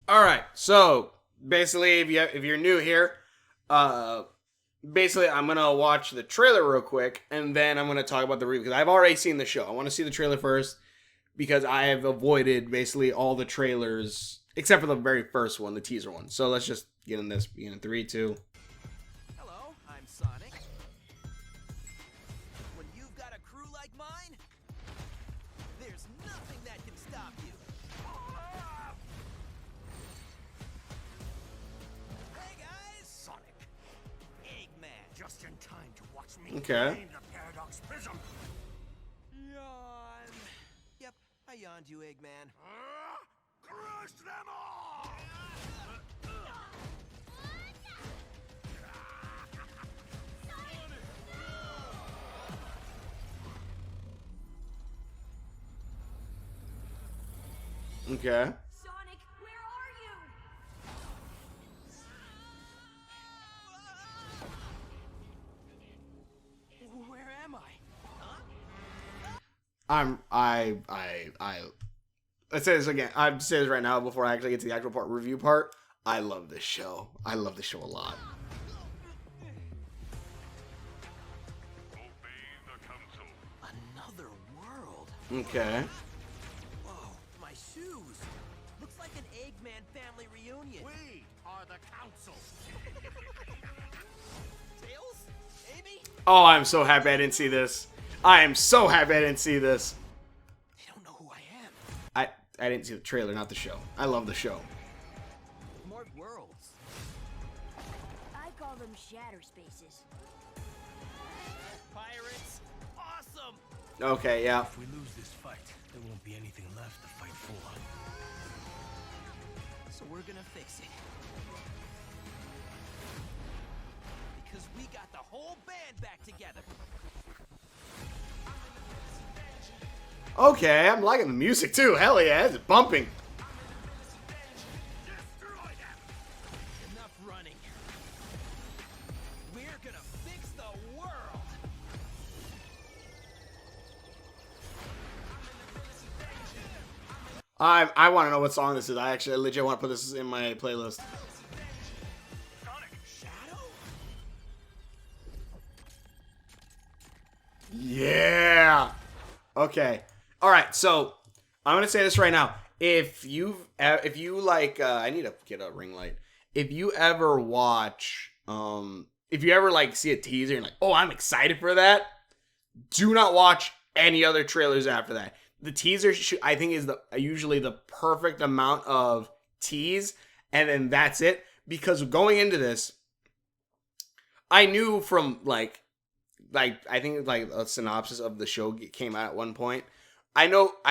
All right. So basically, if you're new here, uh, basically I'm gonna watch the trailer real quick, and then I'm gonna talk about the review because I've already seen the show. I want to see the trailer first because I have avoided basically all the trailers except for the very first one, the teaser one. So let's just get in this. Begin in three, two. Hello, I'm Sonic. When you've got a crew like mine, there's nothing that can stop you. Hey guys! Sonic, Eggman. just in time to watch me Okay. drain the Paradox Prism. Yawn. Yep, I yawned you, Eggman. Crush them all! Okay. Sonic, where are you? Where am I? Huh? Let's say this again. I'm say this right now before I actually get to the actual review part. I love this show. I love this show a lot. Obey the council. Another world. Okay. Whoa, my shoes. Looks like an Eggman family reunion. We are the council. Tails? Amy? Oh, I'm so happy I didn't see this. I am so happy I didn't see this. They don't know who I am. I didn't see the trailer, not the show. I love the show. More worlds. I call them shatter spaces. Pirates. Awesome. Okay, yeah. If we lose this fight, there won't be anything left to fight for. So we're gonna fix it. Because we got the whole band back together. Okay, I'm liking the music too. Hell yeah, it's bumping. Destroy them. Enough running. We're gonna fix the world. I want to know what song this is. I actually legit want to put this in my playlist. Sonic, Shadow? Yeah. Okay. All right. So I'm gonna say this right now. If you like, I need to get a ring light. If you ever watch, if you ever like see a teaser and like, oh, I'm excited for that. Do not watch any other trailers after that. The teaser, I think, is usually the perfect amount of tease, and then that's it. Because going into this, I knew from like I think like a synopsis of the show came out at one point. I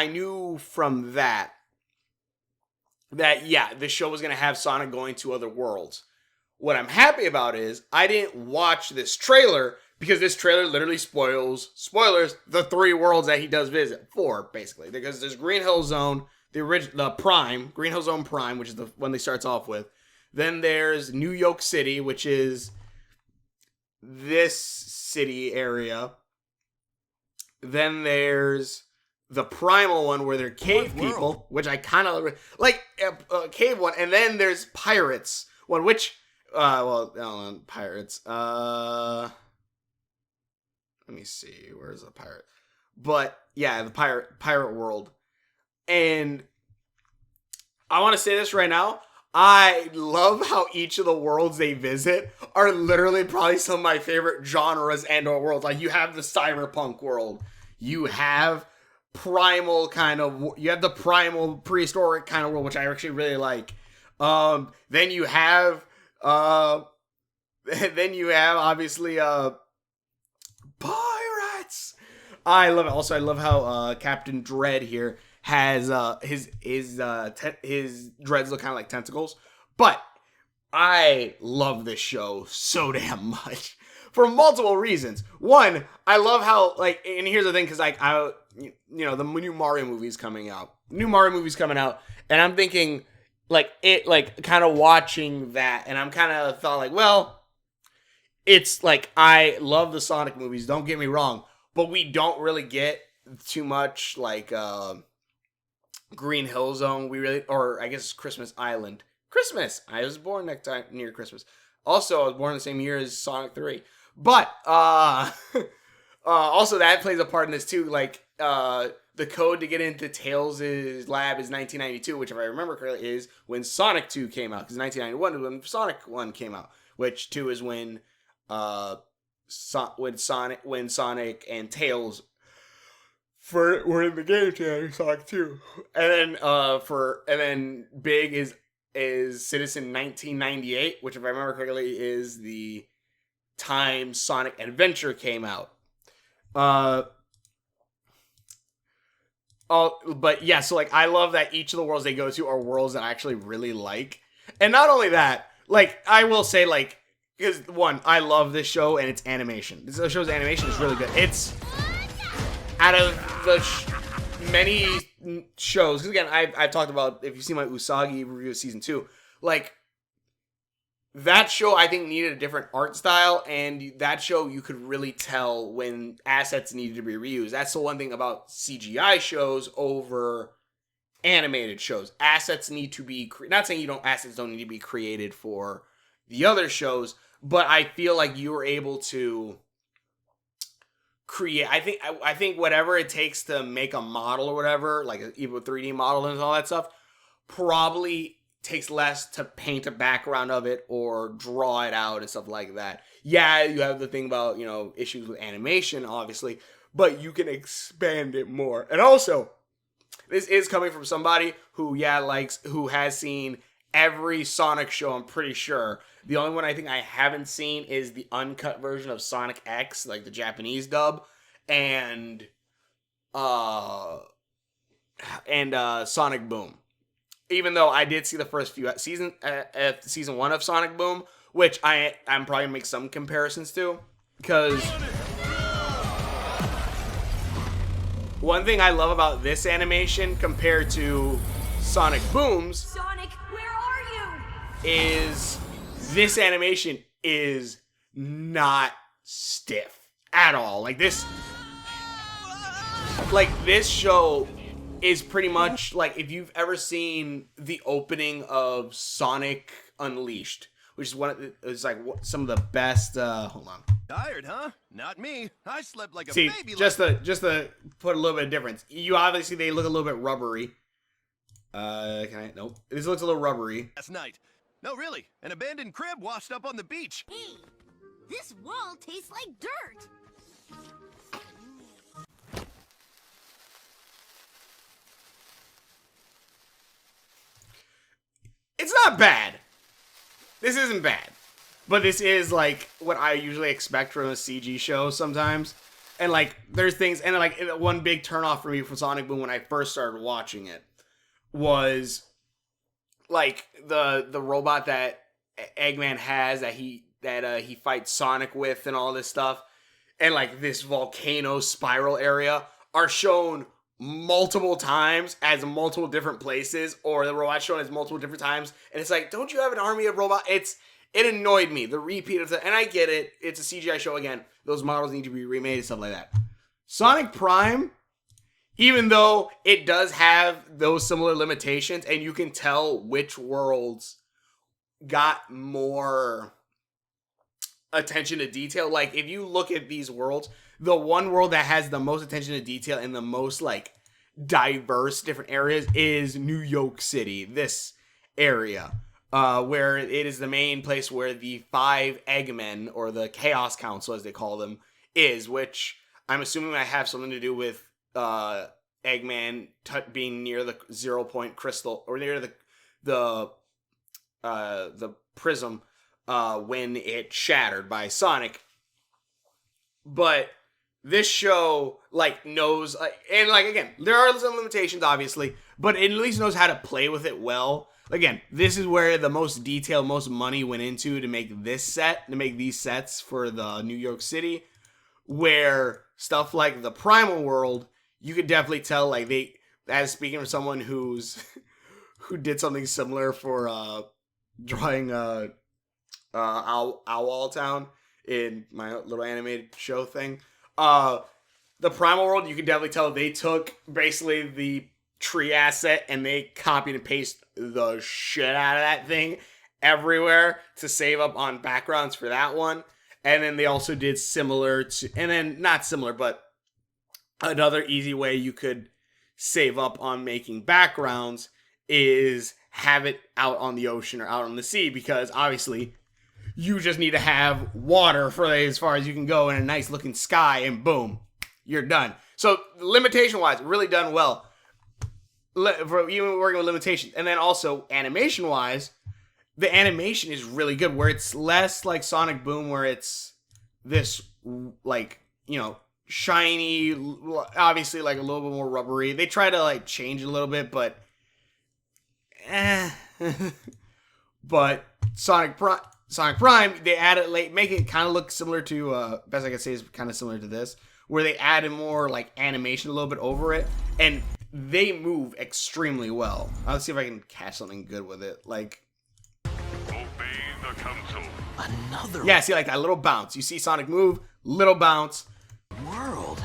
knew from that yeah, the show was gonna have Sonic going to other worlds. What I'm happy about is I didn't watch this trailer because this trailer literally spoilers the 3 worlds that he does visit. 4 basically, because there's Green Hill Zone, the Prime, Green Hill Zone Prime, which is the one they starts off with. Then there's New York City, which is this city area. Then there's the primal one where they're cave people, which I kind of like, cave one. And then there's pirates one, which pirates. Let me see, where's the pirate? But yeah, the pirate world. And I want to say this right now. I love how each of the worlds they visit are literally probably some of my favorite genres and or worlds. Like you have the cyberpunk world. You have you have the primal prehistoric kind of world, which I actually really like. Then you have obviously pirates. I love it. Also, I love how Captain Dread here has his dreads look kind of like tentacles. But I love this show so damn much for multiple reasons. One, I love how and here's the thing, because the new Mario movie's coming out. And I'm thinking kind of watching that, and I'm kind of thought like, well, it's like I love the Sonic movies. Don't get me wrong, but we don't really get too much Green Hill Zone. Or I guess Christmas Island. Christmas. I was born next time near Christmas. Also, I was born the same year as Sonic 3. But also that plays a part in this too. Like the code to get into Tails' lab is 1992, which if I remember correctly is when Sonic 2 came out. Because 1991 is when Sonic 1 came out, which 2 is when when Sonic and Tails were in the game together, Sonic 2. And then Big is Citizen 1998, which if I remember correctly is the time Sonic Adventure came out. But yeah, so like I love that each of the worlds they go to are worlds that I actually really like. And not only that, like I will say like because one, I love this show and its animation. This show's animation is really good. It's out of the many shows, because again, I've talked about, if you see my Usagi review of season 2, like that show I think needed a different art style, and that show you could really tell when assets needed to be reused. That's the one thing about CGI shows over animated shows. Assets need to be not saying assets don't need to be created for the other shows, but I feel like you were able to create. I think whatever it takes to make a model or whatever, like even 3D model and all that stuff, probably takes less to paint a background of it or draw it out and stuff like that. Yeah, you have the thing about, issues with animation, obviously, but you can expand it more. And also, this is coming from somebody who has seen every Sonic show, I'm pretty sure. The only one I think I haven't seen is the uncut version of Sonic X, like the Japanese dub, and Sonic Boom. Even though I did see the first few season 1 of Sonic Boom, which I'm probably gonna make some comparisons to, because one thing I love about this animation compared to Sonic Boom's Sonic, where are you? is this animation is not stiff at all. Like this show is pretty much like if you've ever seen the opening of Sonic Unleashed, which is some of the best. Hold on. Tired, huh? Not me. I slept like a See, baby. just to put a little bit of difference. They look a little bit rubbery. Nope. This looks a little rubbery. Last night. No, really. An abandoned crib washed up on the beach. Hey, this wall tastes like dirt. It's not bad. This isn't bad. But this is like what I usually expect from a CG show sometimes. And like there's things, and like one big turnoff for me for Sonic Boom when I first started watching it was like the robot that Eggman has that he fights Sonic with and all this stuff, and like this volcano spiral area are shown multiple times as multiple different places, or the robot shown as multiple different times, and it's like, don't you have an army of robots? It annoyed me, the repeat of and I get it, it's a CGI show again, those models need to be remade and stuff like that. Sonic Prime, even though it does have those similar limitations, and you can tell which worlds got more attention to detail. Like, if you look at these worlds, the one world that has the most attention to detail and the most, like, diverse different areas is New York City, this area, where it is the main place where the 5 Eggmen, or the Chaos Council, as they call them, is, which I'm assuming might have something to do with Eggman being near the 0 point crystal, or near the prism when it shattered by Sonic. But this show knows, and again, there are some limitations obviously, but it at least knows how to play with it well. Again, this is where the most detail, most money went into to make these sets for the New York City, where stuff like the Primal World, you could definitely tell, as speaking from someone who did something similar for drawing Owl Town in my little animated show thing. The Primal World, you can definitely tell they took basically the tree asset, and they copied and paste the shit out of that thing everywhere to save up on backgrounds for that one. And then they also did similar to, and then not similar, but another easy way you could save up on making backgrounds is have it out on the ocean or out on the sea, because obviously you just need to have water for as far as you can go and a nice looking sky, and boom, you're done. So limitation wise, really done well. For even working with limitations. And then also animation wise, the animation is really good, where it's less like Sonic Boom, where it's this like, you know, shiny, obviously like a little bit more rubbery. They try to like change a little bit, but but Sonic Prime, they added like make it kind of look similar to best I can say is kind of similar to this, where they added more like animation a little bit over it, and they move extremely well. Let's see if I can catch something good with it. Like, Obey the council. Another yeah, see, like that little bounce. You see Sonic move, little bounce. world.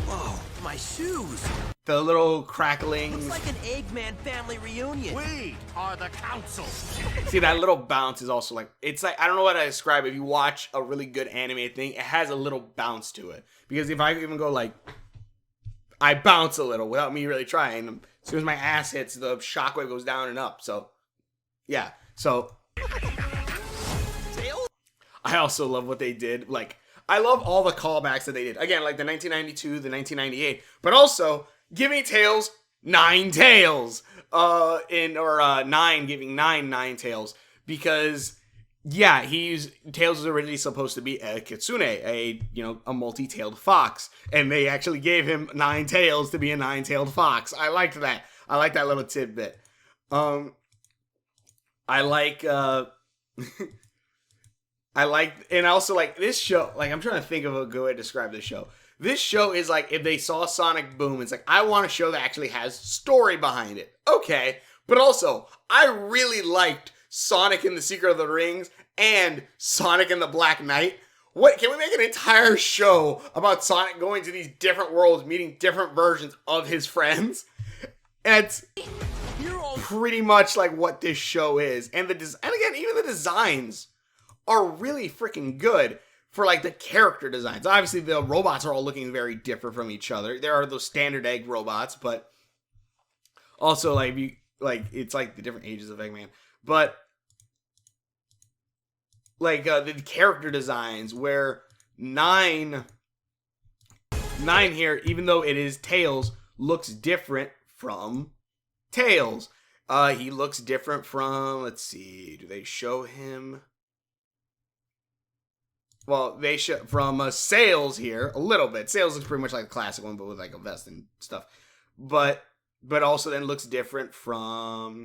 Whoa, my shoes. The little crackling. Looks like an Eggman family reunion. We are the council. See, that little bounce is also like, it's like, I don't know what to describe. If you watch a really good animated thing, it has a little bounce to it. Because if I even go like, I bounce a little without me really trying. As soon as my ass hits, the shockwave goes down and up. So, yeah. So, I also love what they did. Like, I love all the callbacks that they did. Again, like the 1992, the 1998. But also, giving Tails 9 tails. Giving 9 tails. Because, yeah, Tails was originally supposed to be a kitsune, a multi-tailed fox. And they actually gave him 9 tails to be a 9-tailed fox. I liked that. I like that little tidbit. And also like this show, like I'm trying to think of a good way to describe this show. This show is like if they saw Sonic Boom, it's like, I want a show that actually has story behind it. Okay. But also, I really liked Sonic and the Secret of the Rings and Sonic and the Black Knight. What, can we make an entire show about Sonic going to these different worlds, meeting different versions of his friends? And it's pretty much like what this show is. And again, even the designs are really freaking good for like the character designs. Obviously, the robots are all looking very different from each other. There are those standard egg robots, but also it's like the different ages of Eggman. But like the character designs, where nine here, even though it is Tails, looks different from Tails. He looks different from, let's see, do they show him? Well, they show from Sails here a little bit. Sails looks pretty much like a classic one, but with like a vest and stuff. But also then looks different from,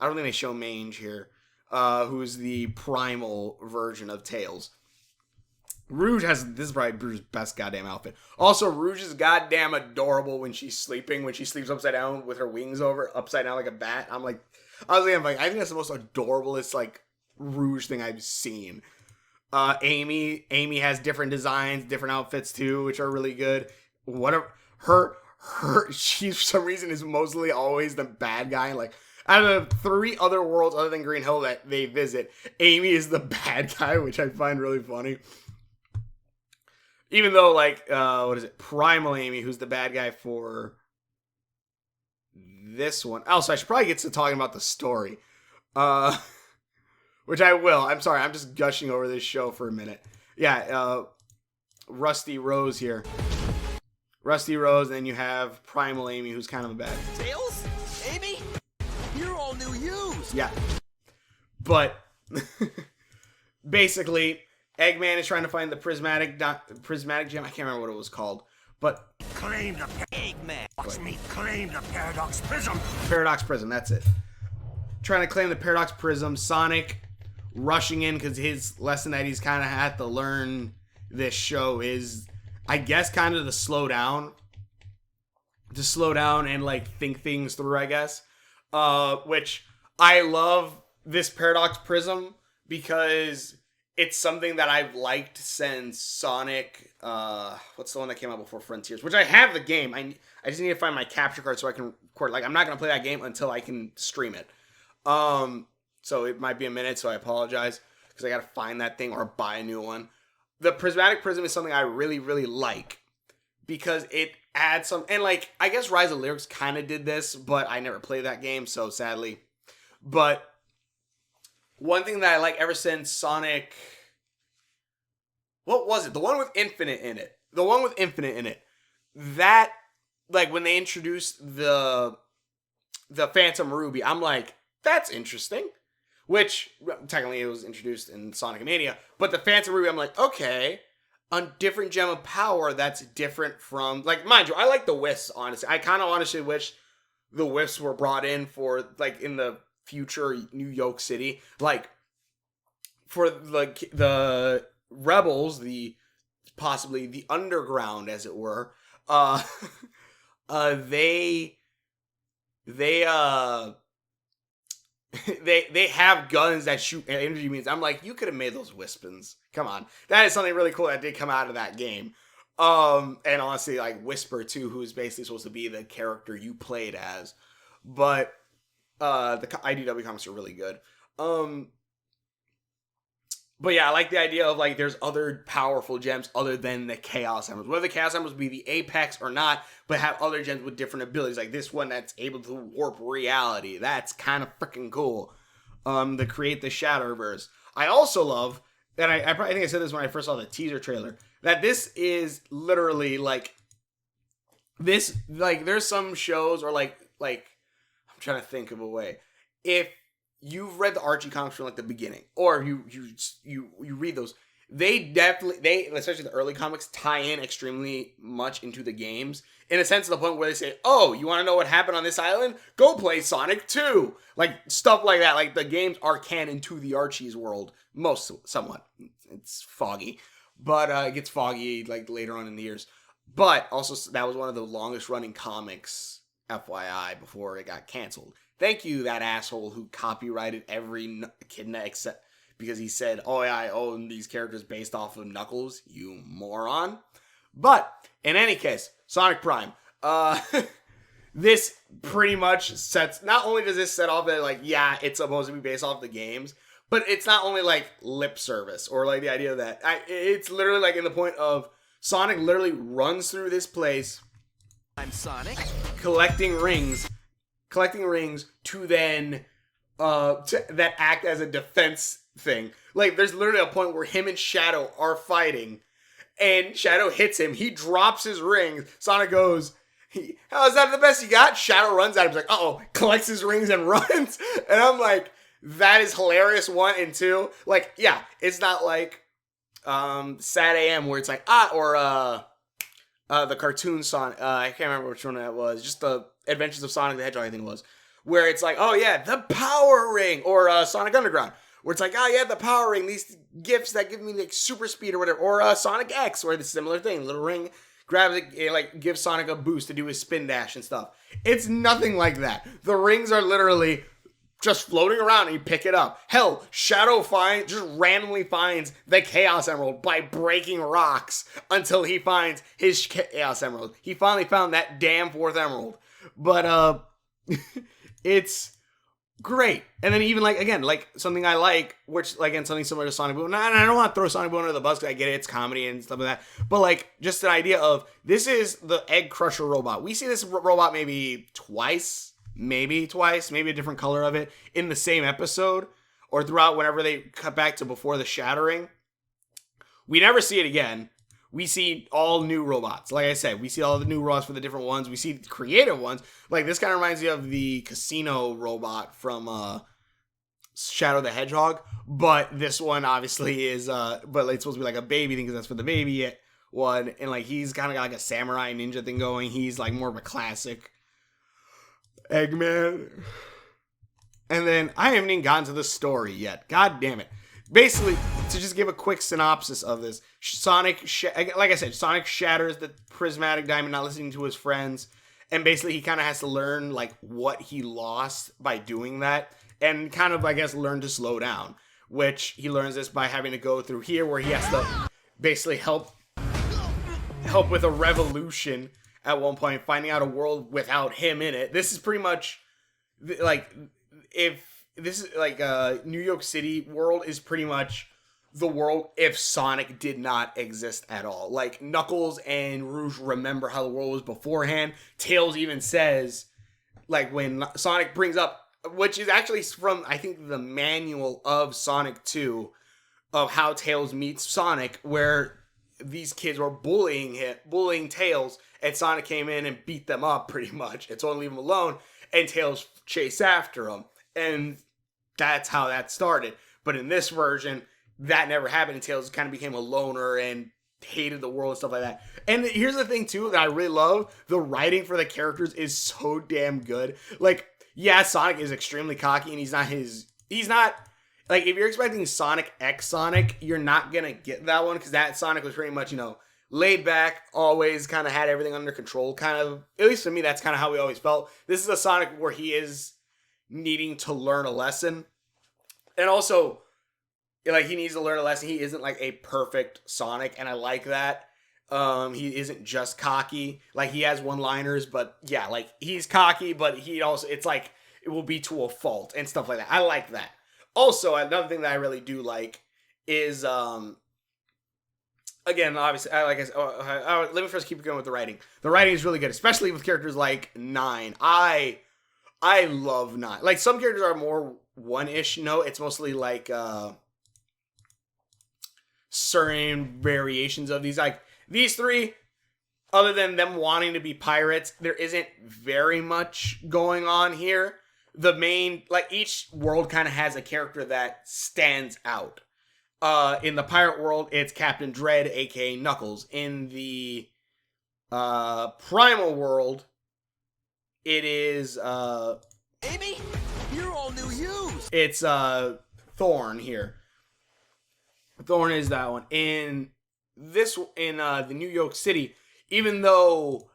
I don't think they show Mange here, who's the primal version of Tails. Rouge this is probably Rouge's best goddamn outfit. Also, Rouge is goddamn adorable when she's sleeping, when she sleeps upside down with her wings upside down like a bat. I think that's the most adorablest like Rouge thing I've seen. Amy has different designs, different outfits too, which are really good. Whatever, she for some reason is mostly always the bad guy. Like, out of the 3 other worlds other than Green Hill that they visit, Amy is the bad guy, which I find really funny. Even though, like, Primal Amy, who's the bad guy for this one. Also, I should probably get to talking about the story. Which I will. I'm sorry, I'm just gushing over this show for a minute. Yeah, Rusty Rose here. Rusty Rose, and then you have Primal Amy, who's kind of a bad guy. Tails? Amy? You're all new yous. Yeah. But, basically, Eggman is trying to find the prismatic gem. I can't remember what it was called. But Claim the Eggman. Watch me claim the Paradox Prism. Paradox Prism, that's it. Trying to claim the Paradox Prism. Sonic rushing in because his lesson that he's kind of had to learn this show is, I guess, kind of to slow down and like think things through, I guess. Which I love this Paradox Prism because it's something that I've liked since Sonic, what's the one that came out before Frontiers, which I have the game. I just need to find my capture card so I can record. Like, I'm not going to play that game until I can stream it. So it might be a minute, so I apologize, because I got to find that thing or buy a new one. The Prismatic Prism is something I really, really like, because it adds some, and like, I guess Rise of Lyrics kind of did this, but I never played that game, so sadly. But one thing that I like ever since Sonic, what was it? The one with Infinite in it. The one with Infinite in it. That, like, when they introduced the Phantom Ruby, I'm like, that's interesting. Which, technically, it was introduced in Sonic Mania. But the Phantom Ruby, I'm like, okay, a different gem of power that's different from, like, mind you, I like the Wisps, honestly. I kind of honestly wish the Wisps were brought in for, like, in the future New York City, like, for like the rebels, the possibly the underground, as it were, they they have guns that shoot energy beams. I'm like, you could have made those Wispins. Come on, that is something really cool that did come out of that game. And honestly, like Whisper too, who's basically supposed to be the character you played as, but the IDW comics are really good. But yeah, I like the idea of, like, there's other powerful gems other than the Chaos Emeralds. Whether the Chaos Emeralds be the apex or not, but have other gems with different abilities. Like this one that's able to warp reality. That's kind of freaking cool. To create the Shatterverse. I also love, and I probably think I said this when I first saw the teaser trailer, that this is literally, like, this, like, there's some shows, or like, I'm trying to think of a way. If you've read the Archie comics from, like, the beginning, or you read those, they especially the early comics, tie in extremely much into the games, in a sense, to the point where they say, oh, you want to know what happened on this island? Go play Sonic 2. Like, stuff like that. Like, the games are canon to the Archie's world, somewhat. It's foggy, but it gets foggy, like, later on in the years. But also, that was one of the longest running comics, FYI, before it got canceled. Thank you, that asshole who copyrighted every Echidna except because he said, oh yeah, I own these characters based off of Knuckles, you moron. But, in any case, Sonic Prime. This pretty much sets, not only does this set off that, like, yeah, it's supposed to be based off the games, but it's not only, like, lip service, or, like, the idea of that. It's literally, like, in the point of, Sonic literally runs through this place. I'm Sonic. Collecting rings to then that act as a defense thing. Like, there's literally a point where him and Shadow are fighting, and Shadow hits him. He drops his rings. Sonic goes, how is that the best you got? Shadow runs at him. He's like, uh-oh, collects his rings and runs. And I'm like, that is hilarious, 1 and 2. Like, yeah, it's not like Sad AM where it's like, the cartoon Sonic, I can't remember which one that was, just the Adventures of Sonic the Hedgehog, I think it was, where it's like, oh yeah, the Power Ring, or Sonic Underground, where it's like, oh yeah, the Power Ring, these gifts that give me, like, super speed or whatever, or Sonic X, where the similar thing, little ring grabs it, like, gives Sonic a boost to do his spin dash and stuff. It's nothing like that. The rings are literally just floating around and you pick it up. Hell, Shadow just randomly finds the Chaos Emerald by breaking rocks until he finds his Chaos Emerald. He finally found that damn 4th emerald. But, it's great. And then even, like, again, like, something I like, which, like, again, something similar to Sonic Boom. And I don't want to throw Sonic Boom under the bus because I get it, it's comedy and stuff like that. But, like, just an idea of, this is the Egg Crusher robot. We see this robot maybe twice, maybe a different color of it, in the same episode, or throughout whenever they cut back to before the shattering. We never see it again. We see all new robots. Like I said, we see all the new robots for the different ones. We see the creative ones. Like, this kind of reminds me of the casino robot from Shadow the Hedgehog. But this one obviously is, but it's supposed to be like a baby thing because that's for the baby one. And, like, he's kind of got like a samurai ninja thing going. He's, like, more of a classic Eggman. And then I haven't even gotten to the story yet. God damn it. Basically, to just give a quick synopsis of this, Sonic shatters the prismatic diamond, not listening to his friends, and basically he kind of has to learn, like, what he lost by doing that, and kind of, I guess, learn to slow down. which he learns this by having to go through here, where he has to basically help with a revolution at one point, finding out a world without him in it. This is pretty much like, if this is like New York City world is pretty much the world if Sonic did not exist at all. Like, Knuckles and Rouge remember how the world was beforehand. Tails even says, like, when Sonic brings up, which is actually from, I think, the manual of Sonic 2, of how Tails meets Sonic, where these kids were bullying Tails, and Sonic came in and beat them up pretty much, and told him to leave him alone, and Tails chased after him. And that's how that started. But in this version, that never happened, and Tails kind of became a loner and hated the world and stuff like that. And here's the thing, too, that I really love. The writing for the characters is so damn good. Like, yeah, Sonic is extremely cocky, and he's not, like, if you're expecting Sonic X Sonic, you're not gonna get that one, because that Sonic was pretty much, laid back, always kind of had everything under control, kind of, at least for me, that's kind of how we always felt. This is a Sonic where he is needing to learn a lesson, and also, like, he needs to learn a lesson. He isn't, like, a perfect Sonic, and I like that. He isn't just cocky. Like, he has one-liners, but, yeah, like, he's cocky, but he also, it's like, it will be to a fault, and stuff like that. I like that. Also, another thing that I really do like is, again, obviously, let me first keep going with the writing. The writing is really good, especially with characters like Nine. I love Nine. Like, some characters are more one-ish, it's mostly, like, certain variations of these. Like, these three, other than them wanting to be pirates, there isn't very much going on here. The main, like, each world kind of has a character that stands out. In the pirate world, it's Captain Dread, aka Knuckles. In the primal world, it is Amy, you're all new use. it's Thorn here. Thorn is that one. In the New York City, even though,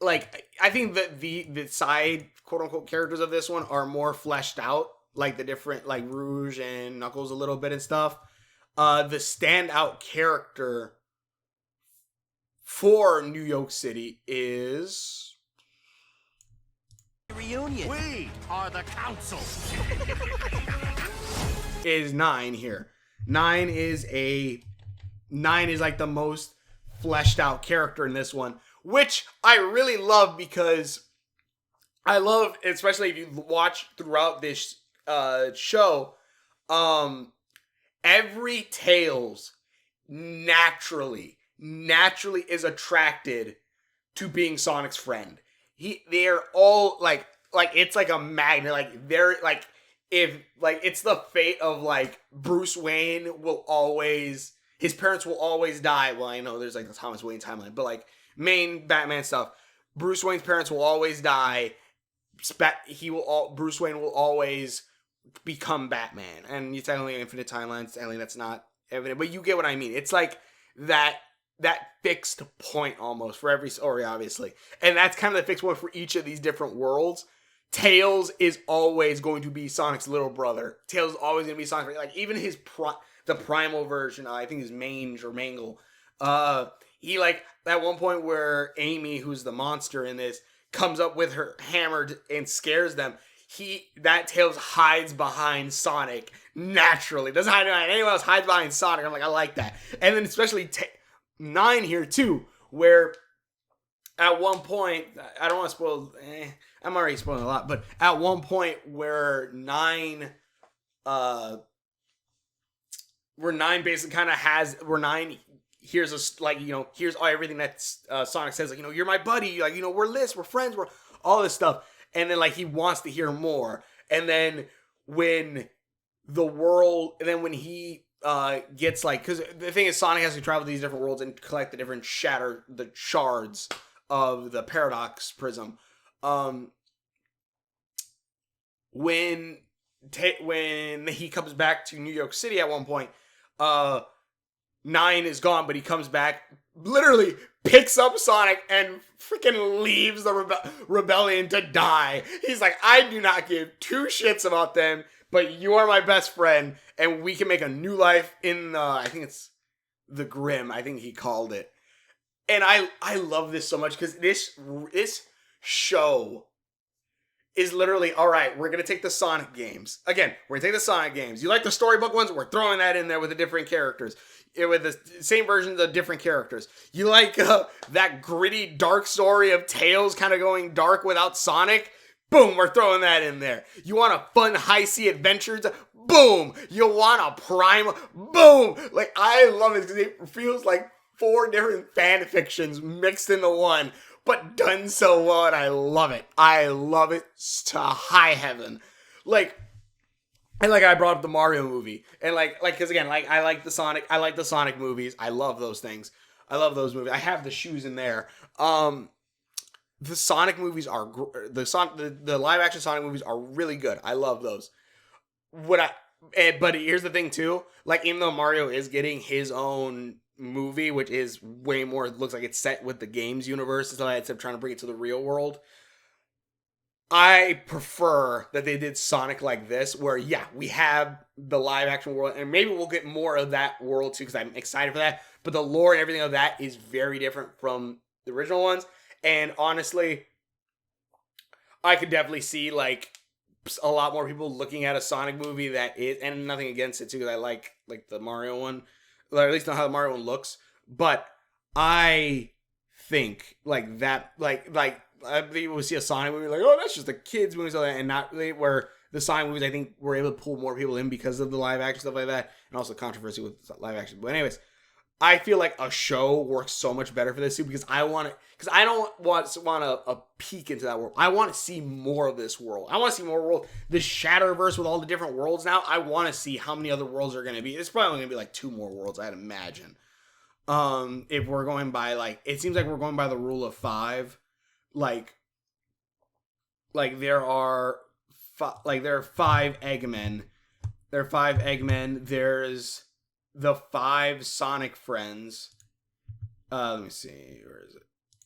like, I think that the side quote unquote characters of this one are more fleshed out, like the different, like, Rouge and Knuckles a little bit and stuff. The standout character for New York City is Reunion. We are the council. is Nine here. Nine is like the most fleshed out character in this one, which I really love, because I love, especially if you watch throughout this show, every Tails naturally is attracted to being Sonic's friend. They're all like it's like a magnet. Like, they're like, if, like, it's the fate of, like, Bruce Wayne will always, his parents will always die. Well, I know there's, like, the Thomas Wayne timeline, but, like, main Batman stuff, Bruce Wayne's parents will always die. Bruce Wayne will always become Batman. And it's only infinite timelines. Technically, that's not evident, but you get what I mean. It's like that fixed point almost for every story, obviously. And that's kind of the fixed point for each of these different worlds. Tails is always going to be Sonic's little brother. Tails is always going to be Sonic's, like, even the primal version, I think is Mange or Mangle. He, like, at one point where Amy, who's the monster in this, comes up with her hammer and scares them, that Tails hides behind Sonic naturally. Doesn't hide behind anyone else, hides behind Sonic. I'm like, I like that. And then especially Nine here too, where at one point, I don't want to spoil, I'm already spoiling a lot, but at one point where Nine basically kind of here's here's everything that Sonic says, like, you're my buddy, like, we're we're friends, we're all this stuff. And then, like, he wants to hear more. And then when he gets, like, because the thing is, Sonic has to travel to these different worlds and collect the different shards of the Paradox Prism. When he comes back to New York City at one point, 9 is gone, but he comes back, literally picks up Sonic and freaking leaves the rebellion to die. He's like, I do not give two shits about them, but you are my best friend, and we can make a new life in, I think it's the Grim, I think he called it. And I love this so much, because this show is literally, all right, we're going to take the Sonic games. Again, we're going to take the Sonic games. You like the storybook ones? We're throwing that in there with the different characters. With the same versions of different characters. You like that gritty, dark story of Tails kind of going dark without Sonic? Boom, we're throwing that in there. You want a fun high-sea adventures? Boom! You want a Prime? Boom! Like, I love it because it feels like 4 different fan fictions mixed into one, but done so well, and I love it. I love it to high heaven. Like, and like I brought up the Mario movie, and like, because again, like I like the Sonic movies. I love those things. I love those movies. I have the shoes in there. The Sonic movies are the live action Sonic movies are really good. I love those. But here's the thing too. Like, even though Mario is getting his own movie, which is way more, it looks like it's set with the games universe instead of trying to bring it to the real world. I prefer that they did Sonic like this, where, yeah, we have the live action world, and maybe we'll get more of that world too, because I'm excited for that. But the lore and everything of that is very different from the original ones. And honestly, I could definitely see, like, a lot more people looking at a Sonic movie that is, and nothing against it too, because I like the Mario one, or at least not how the Mario one looks. But I think, like, that, like, I think we'll see a Sonic movie like, oh, that's just a kids movie, and not really where the Sonic movies, I think, were able to pull more people in because of the live action stuff like that, and also controversy with live action. But anyways, I feel like a show works so much better for this too, because I don't want a peek into that world. I want to see more of this world. I want to see more world. This Shatterverse with all the different worlds now. I want to see how many other worlds are going to be. It's probably going to be like 2 more worlds, I'd imagine. If we're going by, like, it seems like we're going by the rule of 5. Like there are 5 Eggmen. There are 5 Eggmen. There's the 5 Sonic friends. Let me see. Where is it?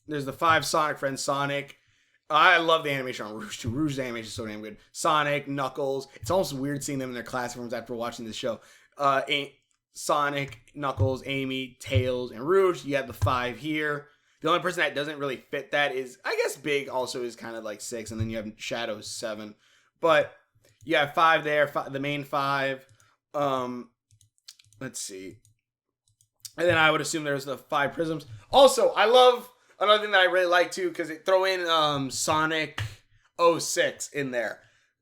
There's the 5 Sonic friends. Sonic. I love the animation on Rouge too. Rouge's animation is so damn good. Sonic, Knuckles. It's almost weird seeing them in their classrooms after watching this show. Sonic, Knuckles, Amy, Tails, and Rouge. You have the 5 here. The only person that doesn't really fit that is, I guess, Big also is kind of like 6, and then you have Shadow 7. But you have 5 there, the main 5. Let's see. And then I would assume there's the 5 Prisms. Also, I love another thing that I really like too, because it throw in Sonic 06 in there.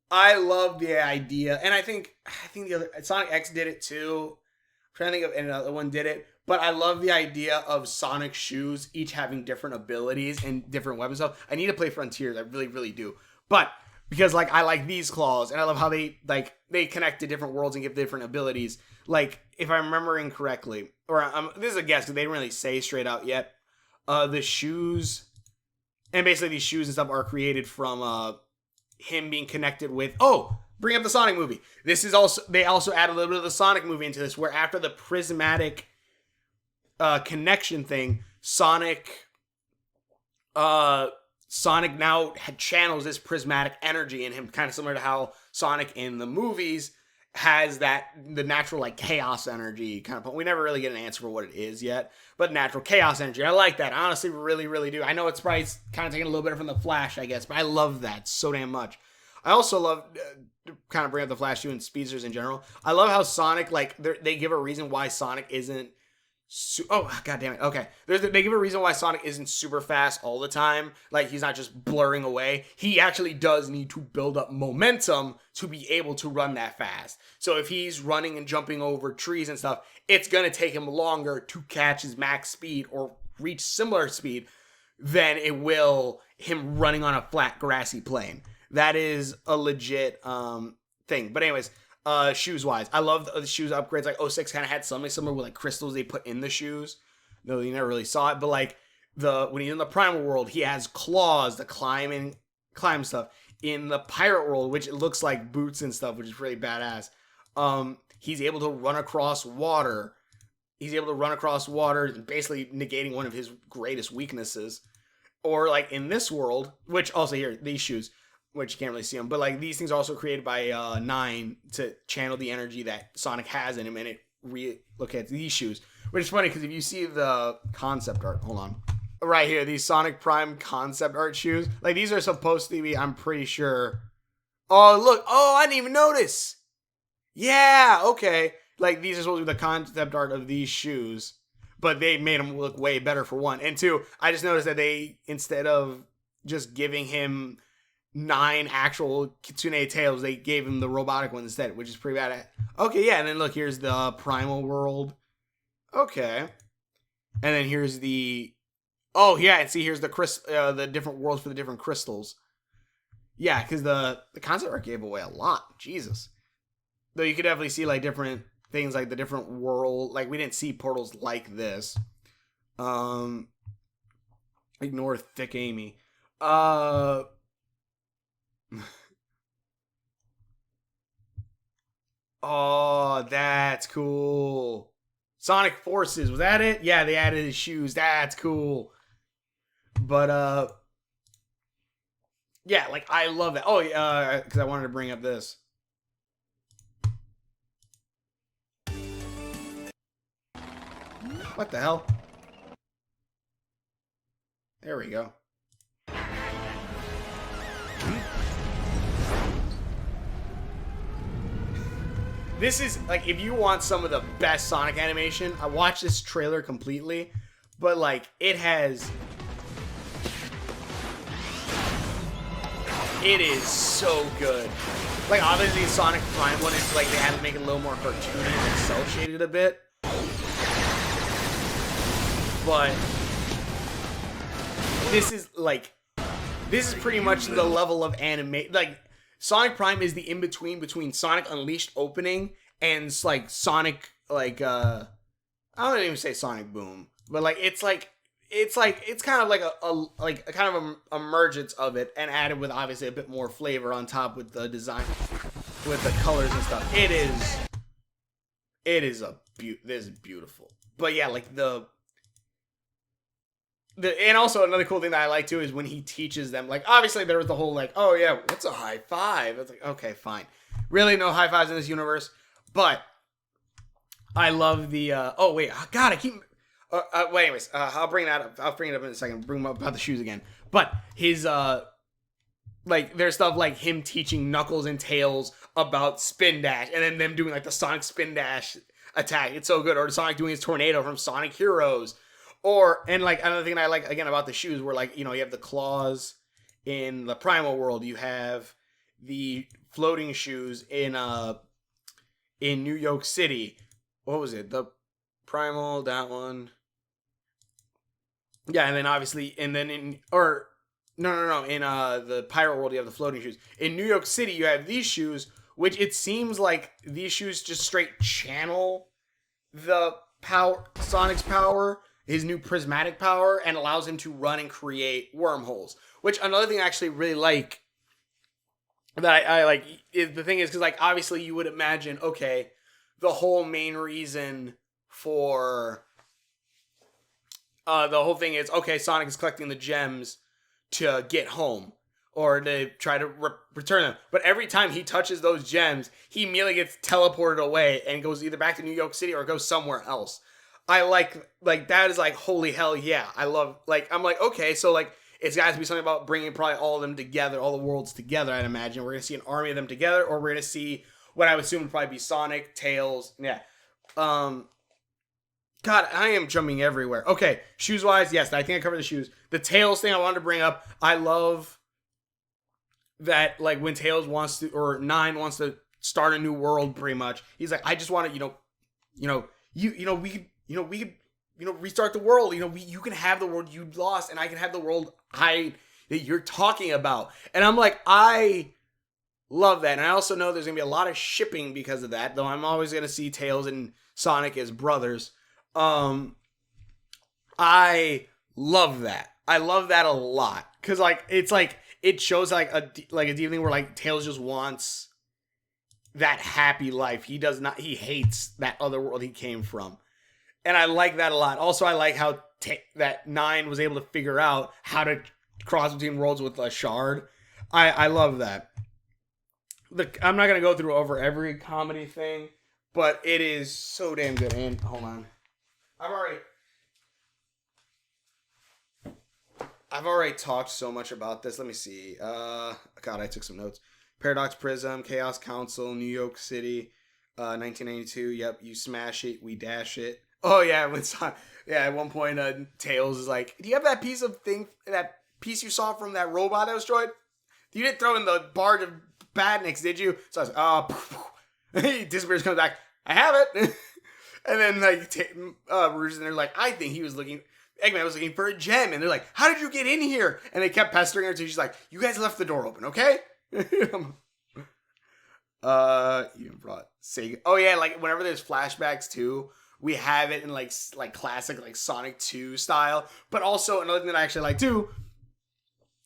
I love the idea, and I think the other Sonic X did it too. I'm trying to think of another one did it. But I love the idea of Sonic shoes each having different abilities and different weapons stuff. I need to play Frontiers. I really, really do. But because, like, I like these claws, and I love how they connect to different worlds and give different abilities. Like, if I'm remembering correctly, or this is a guess because they didn't really say straight out yet, the shoes, and basically these shoes and stuff are created from him being connected with, bring up the Sonic movie. This is also, they also add a little bit of the Sonic movie into this, where after the prismatic connection thing, Sonic now channels this prismatic energy in him, kind of similar to how Sonic in the movies has the natural, like, chaos energy kind of. We never really get an answer for what it is yet, but natural chaos energy. I like that. I honestly really, really do. I know it's probably kind of taking a little bit from the Flash, I guess, but I love that so damn much. I also love, kind of bring up the Flash too, and speedsters in general. I love how Sonic, like, they give a reason why Sonic isn't god damn it. Okay. They give a reason why Sonic isn't super fast all the time. Like, he's not just blurring away. He actually does need to build up momentum to be able to run that fast. So if he's running and jumping over trees and stuff, it's going to take him longer to catch his max speed or reach similar speed than it will him running on a flat grassy plain. That is a legit thing. But anyways, shoes wise, I love the shoes upgrades. Like 06 kind of had something similar with, like, crystals they put in the shoes. No, you never really saw it, but like when he's in the primal world, he has claws to climb stuff. In the pirate world, which it looks like boots and stuff, which is really badass, he's able to run across water. he's able to run across water, basically negating one of his greatest weaknesses. Or like in this world, which also here, these shoes, which you can't really see them, but like these things are also created by Nine to channel the energy that Sonic has in him, and it look at these shoes, which is funny because if you see the concept art, hold on, right here, these Sonic Prime concept art shoes, like these are supposed to be, I'm pretty sure. Oh look, oh I didn't even notice. Yeah, okay, like these are supposed to be the concept art of these shoes. But they made him look way better for one. And two, I just noticed that they, instead of just giving him 9 actual Kitsune tails, they gave him the robotic one instead, which is pretty bad. Okay, yeah, and then look, here's the Primal World. Okay. And then here's the... Oh, yeah, and see, here's the different worlds for the different crystals. Yeah, because the concept art gave away a lot. Jesus. Though you could definitely see, like, different... things like the different world, like we didn't see portals like this. Ignore Thick Amy. Oh, that's cool. Sonic Forces, was that it? Yeah, they added his shoes. That's cool. But yeah, like I love that. Oh, yeah, because I wanted to bring up this. What the hell? There we go. This is, like, if you want some of the best Sonic animation, I watched this trailer completely, but, like, it has... It is so good. Like, obviously, Sonic Prime one is, like, they had to make it a little more cartoony and cel-shaded a bit. But this is pretty much the level of anime. Like Sonic Prime is the in-between between Sonic Unleashed opening and like Sonic, like I don't even say Sonic Boom, but like it's kind of like a kind of a emergence of it, and added with obviously a bit more flavor on top with the design, with the colors and stuff. This is beautiful. But yeah, like and also another cool thing that I like too is when he teaches them, like obviously there was the whole like, oh yeah, what's a high five? It's like, okay, fine. Really no high fives in this universe, but I love the, oh wait, God, I keep, wait, anyways, I'll bring that up. I'll bring it up in a second, bring up about the shoes again. But his, like there's stuff like him teaching Knuckles and Tails about spin dash, and then them doing like the Sonic spin dash attack. It's so good. Or Sonic doing his tornado from Sonic Heroes. And like another thing I like again about the shoes were like, you know, you have the claws in the Primal world, you have the floating shoes in New York City. What was it? The Primal, that one. Yeah, and then obviously, and then in the Pirate world you have the floating shoes. In New York City you have these shoes, which it seems like these shoes just straight channel the power, Sonic's power, his new prismatic power, and allows him to run and create wormholes. Which another thing I actually really like, that I like, is the thing is, because like obviously you would imagine, okay, the whole main reason for the whole thing is, okay, Sonic is collecting the gems to get home, or to try to return them. But every time he touches those gems, he immediately gets teleported away and goes either back to New York City or goes somewhere else. I like that is like, holy hell yeah. I love, like, I'm like, okay, so like, it's got to be something about bringing probably all of them together, all the worlds together, I'd imagine. We're going to see an army of them together, or we're going to see what I would assume would probably be Sonic, Tails, yeah. God, I am jumping everywhere. Okay, shoes-wise, yes, I think I covered the shoes. The Tails thing I wanted to bring up, I love that, like, when Tails wants to, or Nine wants to start a new world, pretty much, he's like, I just want to, we could restart the world. You can have the world you lost, and I can have the world that you're talking about. And I'm like, I love that. And I also know there's going to be a lot of shipping because of that, though I'm always going to see Tails and Sonic as brothers. I love that. I love that a lot. Because, like, it's like, it shows like a deep thing where, like, Tails just wants that happy life. He hates that other world he came from. And I like that a lot. Also, I like how that 9 was able to figure out how to cross between worlds with a shard. I love that. I'm not going to go through over every comedy thing, but it is so damn good. And hold on. I've already talked so much about this. Let me see. God, I took some notes. Paradox Prism, Chaos Council, New York City, 1992. Yep, you smash it, we dash it. Oh yeah, at one point, Tails is like, "Do you have that piece you saw from that robot that was destroyed? You didn't throw in the barge of badniks, did you?" So I was like, he disappears, comes back. I have it. And then Rouge and they're like, "I think Eggman was looking for a gem," and they're like, "How did you get in here?" And they kept pestering her until she's like, "You guys left the door open, okay?" Even brought Sega. Oh yeah, like whenever there's flashbacks too, we have it in like classic like Sonic 2 style. But also another thing that I actually like too,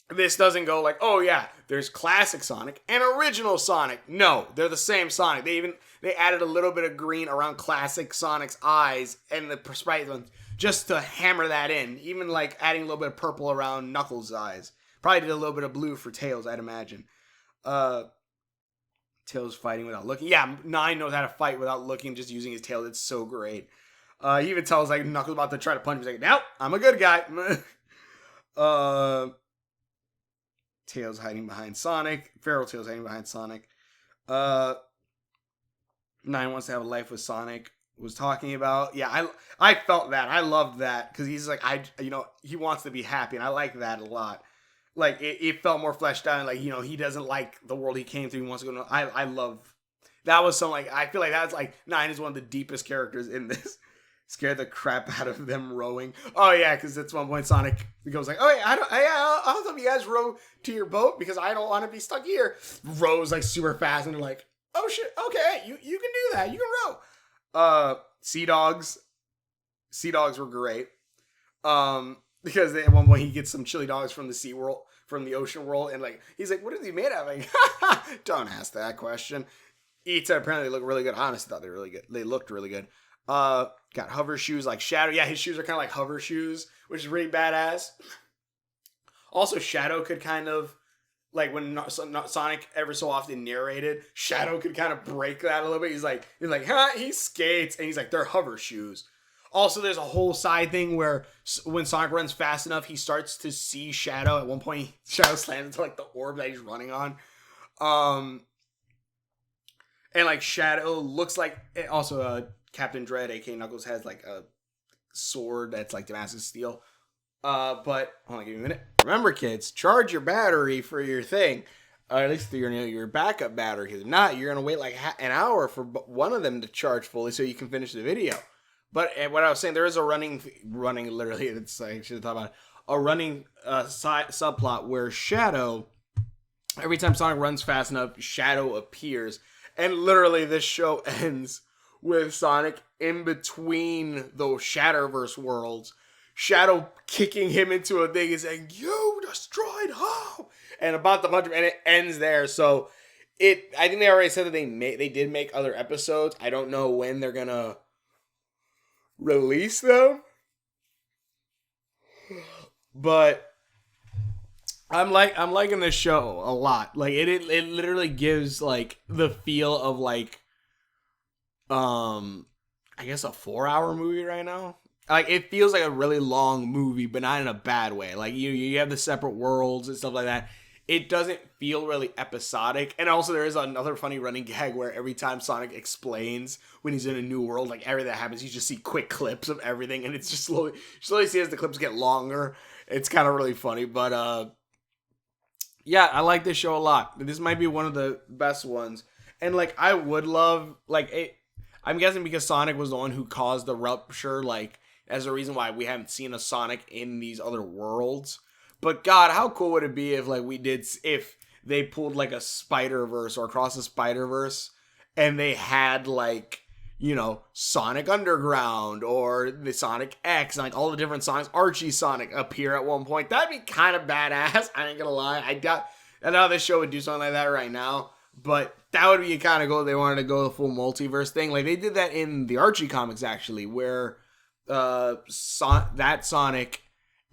this doesn't go like, oh yeah, there's classic Sonic and original Sonic. No, they're the same Sonic. They added a little bit of green around classic Sonic's eyes and the sprite ones just to hammer that in. Even like adding a little bit of purple around Knuckles' eyes. Probably did a little bit of blue for Tails, I'd imagine. Tails fighting without looking. Yeah, 9 knows how to fight without looking, just using his tail. It's so great. He even tells like Knuckles about to try to punch him. He's like, "Nope, I'm a good guy." Tails hiding behind Sonic. Feral Tails hiding behind Sonic. 9 wants to have a life with Sonic. Was talking about. Yeah, I felt that. I loved that because he's like, he wants to be happy, and I like that a lot. Like, it felt more fleshed out, and like, he doesn't like the world he came through. He wants to go to. I love. That was some like, I feel like that's like 9 is one of the deepest characters in this. Scared the crap out of them rowing. Oh yeah, because at one point Sonic goes like, "Oh yeah, I'll help you guys row to your boat because I don't want to be stuck here." Rows like super fast, and they're like, "Oh shit, okay, you can do that. You can row." Sea dogs were great. Because at one point he gets some chili dogs from the sea world, from the ocean world, and like he's like, "What are they made of?" Like, don't ask that question. Eats apparently look really good. I honestly thought they were really good. They looked really good. Got hover shoes like Shadow. Yeah, his shoes are kind of like hover shoes, which is really badass. Also, Shadow could kind of, like when Sonic ever so often narrated, Shadow could kind of break that a little bit. He's like, he skates, and he's like, they're hover shoes. Also, there's a whole side thing where when Sonic runs fast enough, he starts to see Shadow. At one point, Shadow slams into like the orb that he's running on. And like Shadow looks like, also Captain Dread, aka Knuckles, has like a sword that's like Damascus steel. But hold on, give me a minute. Remember, kids, charge your battery for your thing. At least your backup battery. Because if not, you're gonna wait like an hour for one of them to charge fully so you can finish the video. But what I was saying, there is a running literally. It's I should have thought about it. A running subplot where Shadow, every time Sonic runs fast enough, Shadow appears, and literally this show ends with Sonic in between those Shatterverse worlds, Shadow kicking him into a thing and saying, "You destroyed home," and about to punch him, and it ends there. So I think they already said that they did make other episodes. I don't know when they're gonna release them, but I'm liking this show a lot. Like it literally gives like the feel of like I guess a 4-hour movie right now. Like it feels like a really long movie, but not in a bad way. Like you have the separate worlds and stuff like that. It doesn't feel really episodic. And also there is another funny running gag where every time Sonic explains when he's in a new world, like everything that happens, you just see quick clips of everything, and it's just slowly see as the clips get longer. It's kind of really funny, but yeah, I like this show a lot. This might be one of the best ones. And like I would love like it. I'm guessing because Sonic was the one who caused the rupture, like as a reason why we haven't seen a Sonic in these other worlds. But God, how cool would it be if they pulled like a Spider-Verse or across the Spider-Verse and they had like, Sonic Underground or the Sonic X and like all the different Sonics, Archie Sonic appear at one point. That'd be kind of badass. I ain't gonna lie. I doubt this show would do something like that right now. But that would be kind of cool if they wanted to go the full multiverse thing. Like they did that in the Archie comics actually, where that Sonic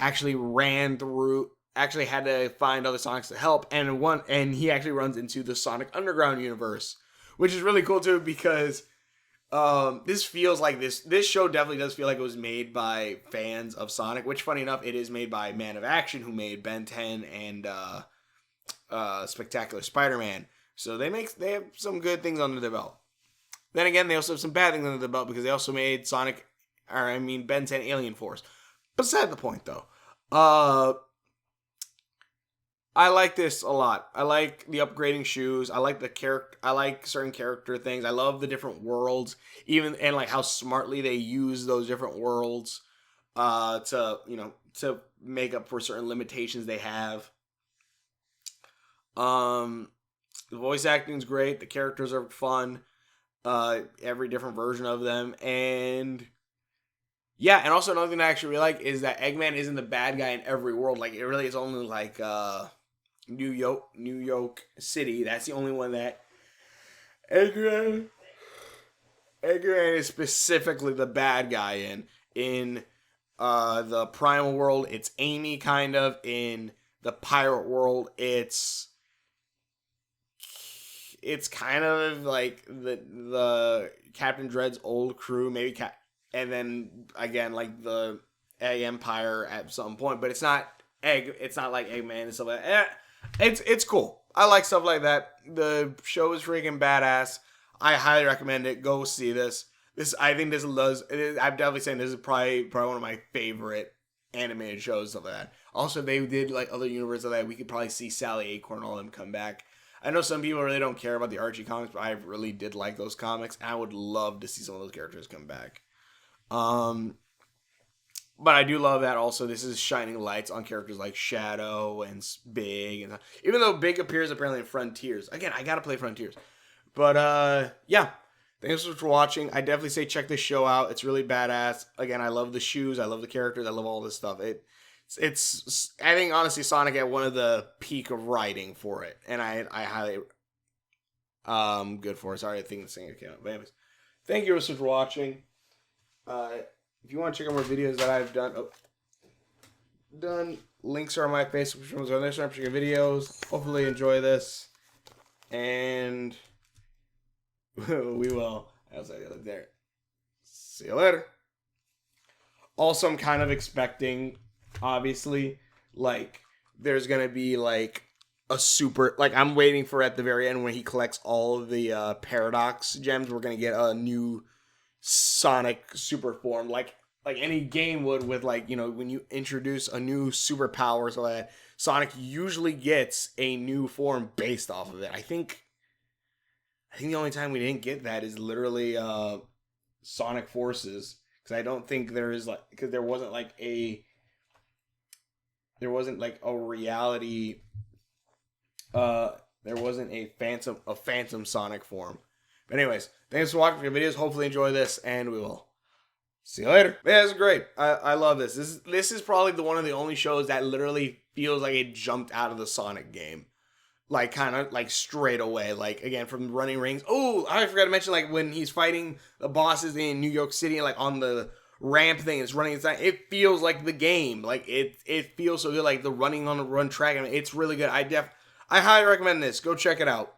actually actually had to find other Sonics to help, and he actually runs into the Sonic Underground universe, which is really cool too, because this feels like this show definitely does feel like it was made by fans of Sonic, which funny enough, it is made by Man of Action, who made Ben 10 and Spectacular Spider-Man. So they have some good things under their belt. Then again, they also have some bad things under their belt, because they also made Ben 10 Alien Force. Beside the point though. I like this a lot. I like the upgrading shoes. I like I like certain character things. I love the different worlds, and like how smartly they use those different worlds to make up for certain limitations they have. The voice acting's great. The characters are fun. Every different version of them, and yeah, and also another thing I actually really like is that Eggman isn't the bad guy in every world. Like, it really is only like New York City. That's the only one that Eggman is specifically the bad guy in. In the Primal world, it's Amy, kind of. In the Pirate world, it's kind of like the Captain Dread's old crew, maybe and then again like the Egg Empire at some point, but it's not like Eggman and stuff like that. It's cool. I like stuff like that. The show is freaking badass. I highly recommend it. Go see this. I'm definitely saying this is probably one of my favorite animated shows, stuff like that. Also, if they did like other universes like that, we could probably see Sally Acorn, all of them come back. I know some people really don't care about the Archie comics, but I really did like those comics. And I would love to see some of those characters come back. But I do love that also this is shining lights on characters like Shadow and Big. And even though Big appears apparently in Frontiers. Again, I gotta play Frontiers. But yeah. Thanks for watching. I definitely say check this show out. It's really badass. Again, I love the shoes. I love the characters. I love all this stuff. It's I think honestly Sonic at one of the peak of writing for it, and I highly good for it. Sorry, I think the thing came out. But anyways, thank you for watching. If you want to check out more videos that I've done, links are on my Facebook. Which ones are there? So I'm checking videos. Hopefully enjoy this, and we will. Outside the other there. See you later. Also, I'm kind of expecting, obviously, like, there's going to be, like, a super... Like, I'm waiting for, at the very end, when he collects all of the Paradox gems, we're going to get a new Sonic super form. Like any game would with, like, you know, when you introduce a new superpower, so that Sonic usually gets a new form based off of it. I think the only time we didn't get that is literally Sonic Forces, because I don't think there is like there wasn't like a reality there wasn't a phantom Sonic form. But anyways, thanks for watching the videos. Hopefully enjoy this, and we will see you later. Yeah, this is great. I love this. This is probably one of the only shows that literally feels like it jumped out of the Sonic game. Like, kind of, like, straight away. Like, again, from Running Rings. Oh, I forgot to mention, like, when he's fighting the bosses in New York City, and, like, on the ramp thing, it's running inside. It feels like the game. Like, it feels so good, like, the running on the run track. I mean, it's really good. I highly recommend this. Go check it out.